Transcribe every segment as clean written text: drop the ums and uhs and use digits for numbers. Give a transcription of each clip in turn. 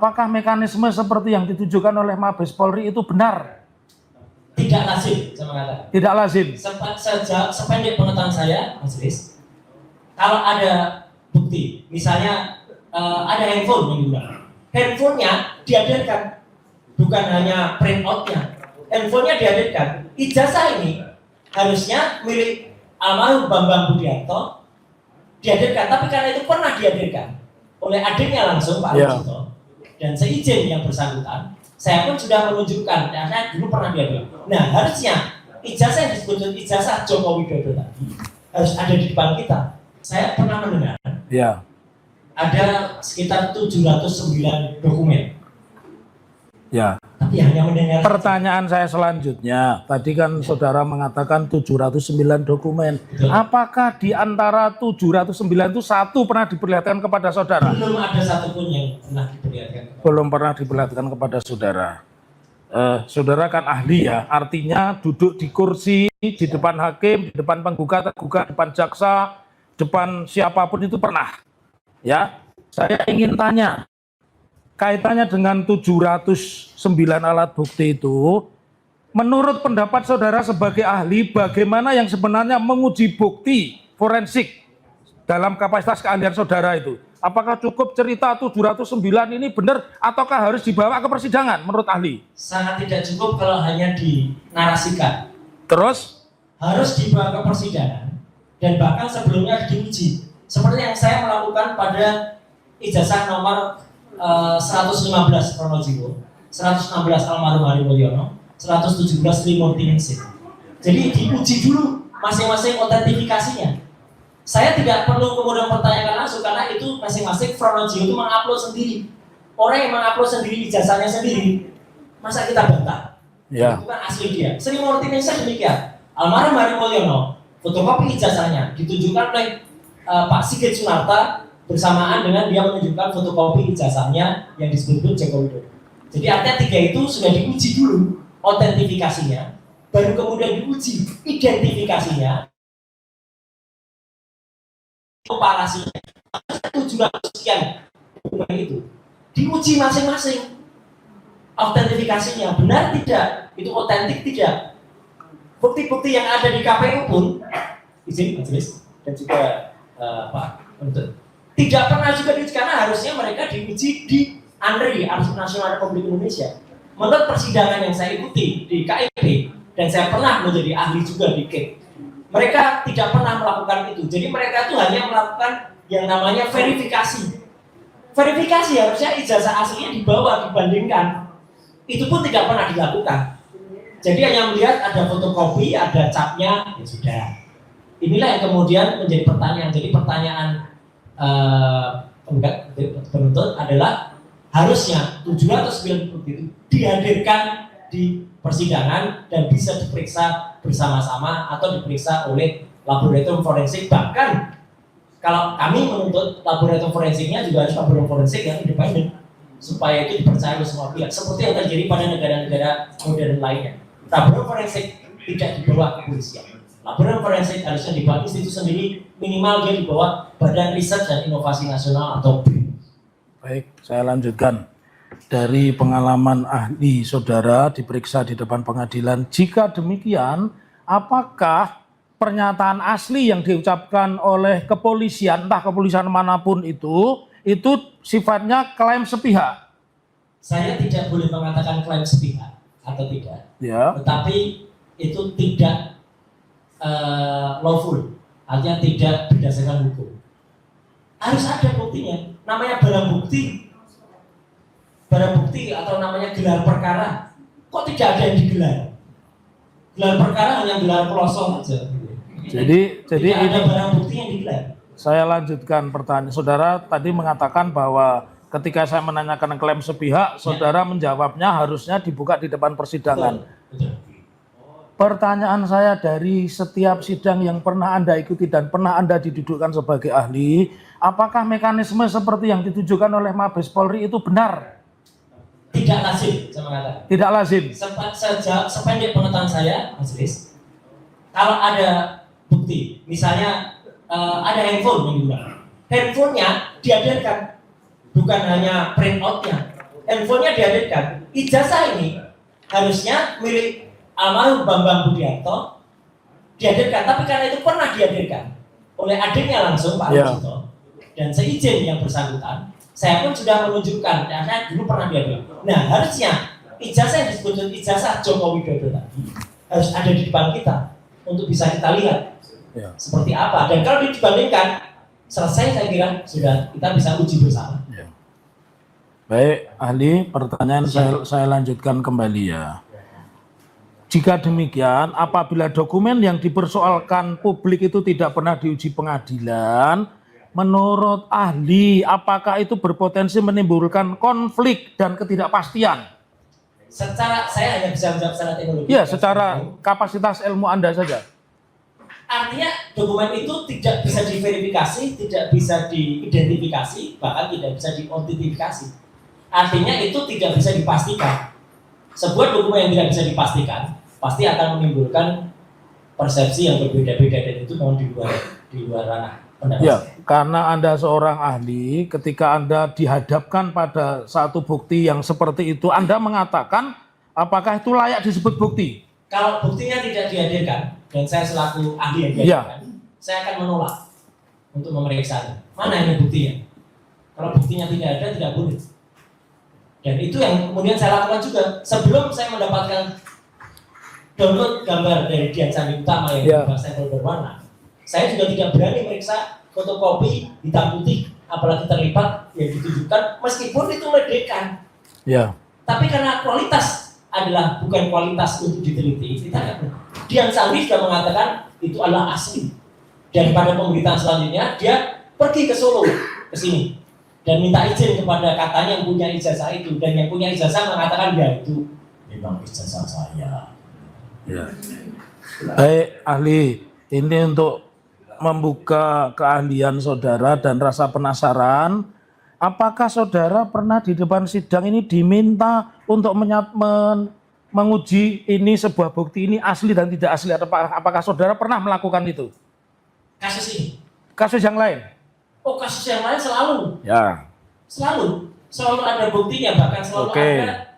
Apakah mekanisme seperti yang ditujukan oleh Mabes Polri itu benar? Tidak lazim, saya mengatakan. Tidak lazim. Sependek pengetahuan saya, Mas Riz, kalau ada bukti, misalnya ada handphone yang digunakan, handphonenya dihadirkan, bukan hanya print outnya, handphonenya dihadirkan. Ijazah ini harusnya milik almarhum Bambang Budiarto dihadirkan, tapi karena itu pernah dihadirkan oleh adiknya langsung Pak Rosito, dan seizin yang bersangkutan, saya pun sudah menunjukkan karena dulu pernah dihadirkan. Nah, harusnya ijazah yang disebut ijazah Joko Widodo tadi harus ada di depan kita. Saya pernah mendengar ada sekitar 709 dokumen. Ya. Tapi hanya mendengar. Pertanyaan saya selanjutnya, tadi kan saudara mengatakan 709 dokumen. Betul. Apakah di antara 709 itu satu pernah diperlihatkan kepada saudara? Belum ada satupun yang pernah diperlihatkan. Belum pernah diperlihatkan kepada saudara. Saudara kan ahli ya, artinya duduk di kursi, di depan hakim, di depan penggugat, depan jaksa, depan siapapun itu pernah. Ya, saya ingin tanya, kaitannya dengan 709 alat bukti itu, menurut pendapat saudara sebagai ahli, bagaimana yang sebenarnya menguji bukti forensik dalam kapasitas keahlian saudara itu? Apakah cukup cerita 709 ini benar ataukah harus dibawa ke persidangan menurut ahli? Sangat tidak cukup kalau hanya dinarasikan. Terus? Harus dibawa ke persidangan dan bahkan sebelumnya diuji. Seperti yang saya melakukan pada ijazah nomor 115 Pronojiwo, 116 almarhum Hari Mulyono, 117 Trimurti Ningsih. Jadi diuji dulu masing-masing otentifikasinya. Saya tidak perlu kemudian pertanyakan langsung karena itu masing-masing Pronojiwo itu mengupload sendiri. Orang yang mengupload sendiri ijazahnya sendiri, masa kita bantah? Ya. Itu kan asli dia. Trimurti Ningsih demikian. Almarhum Hari Mulyono, fotokopi ijazahnya ditunjukkan oleh Pak Sigit Sunarta bersamaan dengan dia menunjukkan fotokopi ijazahnya yang disebut Joko Widodo. Jadi artinya tiga itu sudah diuji dulu otentifikasinya, baru kemudian diuji identifikasinya, komparasinya. 700 sekian dokumen itu diuji masing-masing otentifikasinya benar tidak, itu otentik tidak. Bukti-bukti yang ada di KPU pun, izin majelis dan juga Pak Penuntut, tidak pernah juga diuji karena harusnya mereka diuji di ANRI, Arsip Nasional Republik Indonesia. Menurut persidangan yang saya ikuti di KIP dan saya pernah menjadi ahli juga di KIP, mereka tidak pernah melakukan itu. Jadi mereka itu hanya melakukan yang namanya verifikasi. Verifikasi harusnya ijazah aslinya dibawa dibandingkan. Itu pun tidak pernah dilakukan. Jadi hanya melihat ada fotokopi, ada capnya, ya sudah. Inilah yang kemudian menjadi pertanyaan. Jadi pertanyaan penuntut adalah harusnya 709 bukti itu dihadirkan di persidangan dan bisa diperiksa bersama-sama atau diperiksa oleh laboratorium forensik. Bahkan kalau kami menuntut laboratorium forensiknya juga harus laboratorium forensik yang independen supaya itu dipercaya oleh semua pihak. Seperti yang terjadi pada negara-negara modern lainnya. Laboratorium forensik tidak di bawah kepolisian. Laboratorium forensik harusnya di bawah institusi sendiri, minimal dia di bawah Badan Riset dan Inovasi Nasional atau BRIN. Baik, saya lanjutkan. Dari pengalaman ahli saudara diperiksa di depan pengadilan, jika demikian, apakah pernyataan asli yang diucapkan oleh kepolisian, entah kepolisian manapun itu sifatnya klaim sepihak? Saya tidak boleh mengatakan klaim sepihak atau tidak, ya. Tetapi itu tidak lawful, artinya tidak berdasarkan hukum. Harus ada buktinya, namanya barang bukti atau namanya gelar perkara. Kok tidak ada yang digelar? Gelar perkara hanya gelar pelosok saja. Jadi ada barang bukti yang digelar. Saya lanjutkan pertanyaan. Saudara tadi mengatakan bahwa ketika saya menanyakan klaim sepihak, saudara menjawabnya harusnya dibuka di depan persidangan. Betul. Pertanyaan saya dari setiap sidang yang pernah Anda ikuti dan pernah Anda didudukkan sebagai ahli, apakah mekanisme seperti yang ditujukan oleh Mabes Polri itu benar? Tidak lazim, saya mengatakan. Tidak lazim. Sependek pengetahuan saya, Mas Riz, kalau ada bukti, misalnya ada handphone yang digunakan, handphonenya dihadirkan, bukan hanya print outnya, handphonenya dihadirkan. Ijazah ini harusnya milik almarhum Bambang Budiarto dihadirkan, tapi karena itu pernah dihadirkan oleh adiknya langsung Pak Rujito, dan seizin yang bersangkutan, saya pun sudah menunjukkan, ya, saya dulu pernah dihadirkan. Nah, harusnya ijazah yang disebut ijazah Joko Widodo tadi harus ada di depan kita untuk bisa kita lihat seperti apa. Dan kalau dibandingkan selesai, saya kira sudah kita bisa uji bersama. Baik, ahli, pertanyaan saya lanjutkan kembali ya. Jika demikian, apabila dokumen yang dipersoalkan publik itu tidak pernah diuji pengadilan, menurut ahli, apakah itu berpotensi menimbulkan konflik dan ketidakpastian? Secara, saya hanya bisa menjawab secara teknologi. Iya, secara kapasitas ilmu Anda saja. Artinya dokumen itu tidak bisa diverifikasi, tidak bisa diidentifikasi, bahkan tidak bisa diautentifikasi. Artinya itu tidak bisa dipastikan. Sebuah dokumen yang tidak bisa dipastikan pasti akan menimbulkan persepsi yang berbeda-beda, dan itu memang di luar ranah pendapat. Ya, karena Anda seorang ahli, ketika Anda dihadapkan pada satu bukti yang seperti itu, Anda mengatakan apakah itu layak disebut bukti? Kalau buktinya tidak dihadirkan, dan saya selaku ahli yang dihadirkan, saya akan menolak untuk memeriksa. Mana ini buktinya? Kalau buktinya tidak ada, tidak boleh. Dan itu yang kemudian saya lakukan juga. Sebelum saya mendapatkan download gambar dari Dian Sandi Utama yang berstempel berwarna, saya juga tidak berani meriksa fotokopi hitam putih, apalagi terlibat yang ditujukan, meskipun itu meledekkan. Tapi karena kualitas adalah bukan kualitas untuk diteliti, kita nggak pernah. Dian Sandi sudah mengatakan itu adalah asli. Dan pada pemberitaan selanjutnya dia pergi ke Solo, ke sini, dan minta izin kepada katanya yang punya ijazah itu, dan yang punya ijazah mengatakan ya itu memang ijazah saya. Baik, ahli, ini untuk membuka keahlian saudara dan rasa penasaran, apakah saudara pernah di depan sidang ini diminta untuk menguji ini sebuah bukti ini asli dan tidak asli? Apakah saudara pernah melakukan itu? Kasus ini? Kasus yang lain? Oh, kasus yang lain selalu. Ya. Selalu ada buktinya, bahkan selalu ada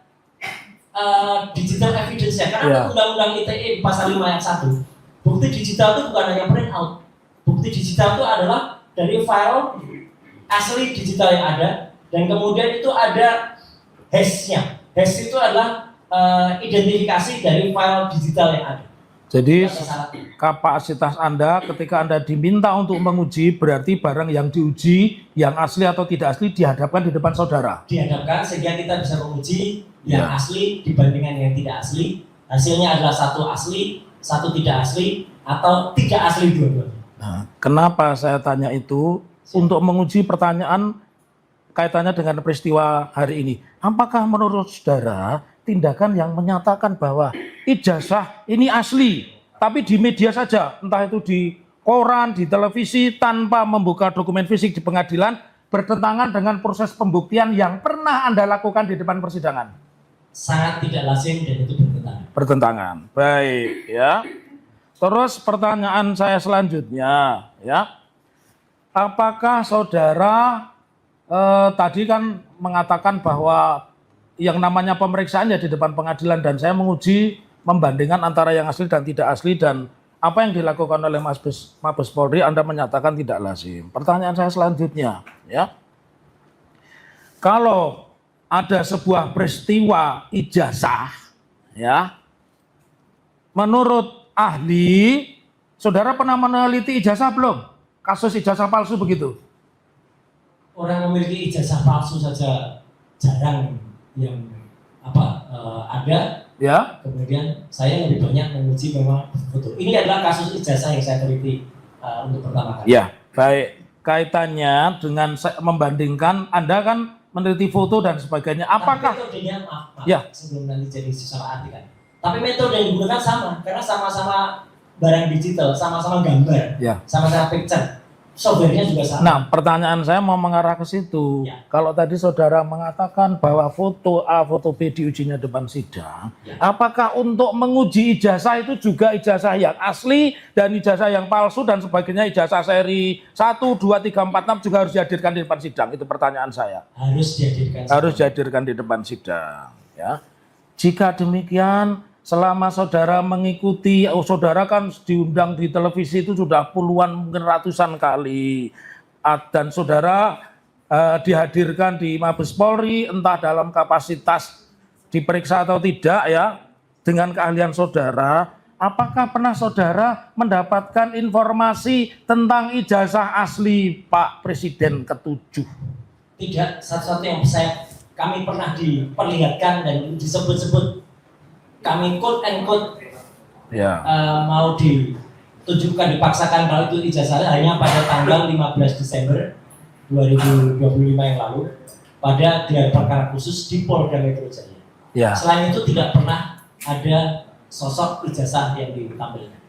digital evidence-nya. Karena Undang-Undang ITE pasal 5 ayat 1, bukti digital itu bukan hanya print out. Bukti digital itu adalah dari file asli digital yang ada, dan kemudian itu ada hash-nya. Hash itu adalah identifikasi dari file digital yang ada. Jadi kapasitas Anda ketika Anda diminta untuk menguji, berarti barang yang diuji yang asli atau tidak asli dihadapkan di depan saudara. Dihadapkan sehingga kita bisa menguji yang asli dibandingkan yang tidak asli. Hasilnya adalah satu asli, satu tidak asli, atau tidak asli dua-duanya. Nah, kenapa saya tanya itu? Untuk menguji pertanyaan kaitannya dengan peristiwa hari ini. Apakah menurut saudara tindakan yang menyatakan bahwa ijazah ini asli, tapi di media saja, entah itu di koran, di televisi, tanpa membuka dokumen fisik di pengadilan, bertentangan dengan proses pembuktian yang pernah Anda lakukan di depan persidangan? Sangat tidak lazim dan itu bertentangan. Baik, ya. Terus pertanyaan saya selanjutnya, ya. Apakah saudara tadi kan mengatakan bahwa yang namanya pemeriksaan ya di depan pengadilan, dan saya menguji membandingkan antara yang asli dan tidak asli, dan apa yang dilakukan oleh Mabes Polri Anda menyatakan tidak lazim. Pertanyaan saya selanjutnya, ya. Kalau ada sebuah peristiwa ijazah, ya, menurut ahli, saudara pernah meneliti ijazah belum? Kasus ijazah palsu begitu? Orang memiliki ijazah palsu saja jarang yang ada. Ya. Kemudian saya lebih banyak menguji memang foto. Ini adalah kasus ijazah yang saya teliti untuk pertama kali. Ya, baik. Kaitannya dengan membandingkan, Anda kan meneliti foto dan sebagainya. Apakah metodenya, maaf, ya, sebelum nanti jadi salah arti kan. Tapi metode yang digunakan sama, karena sama-sama barang digital, sama-sama gambar, sama-sama picture. softwarenya juga sama. Nah, pertanyaan saya mau mengarah ke situ. Ya. Kalau tadi saudara mengatakan bahwa foto A, foto B diujinya depan sidang, Ya. apakah untuk menguji ijazah itu juga ijazah yang asli dan ijazah yang palsu dan sebagainya, ijazah seri 1, 2, 3, 4, 6 juga harus dihadirkan di depan sidang? Itu pertanyaan saya. Harus dihadirkan. Harus dihadirkan di depan sidang. Ya. Jika demikian, selama saudara mengikuti, saudara kan diundang di televisi itu sudah puluhan mungkin ratusan kali, dan saudara dihadirkan di Mabes Polri entah dalam kapasitas diperiksa atau tidak ya, dengan keahlian saudara, apakah pernah saudara mendapatkan informasi tentang ijazah asli Pak Presiden ke-7? Tidak, satu-satu yang kami pernah diperlihatkan dan disebut-sebut, kami quote and quote Ya. mau ditunjukkan, dipaksakan kalau itu ijazahnya hanya pada tanggal 15 Desember 2025 yang lalu pada gelar perkara khusus di Polda Metro Jaya. Ya. Selain itu tidak pernah ada sosok ijazah yang ditampilkan.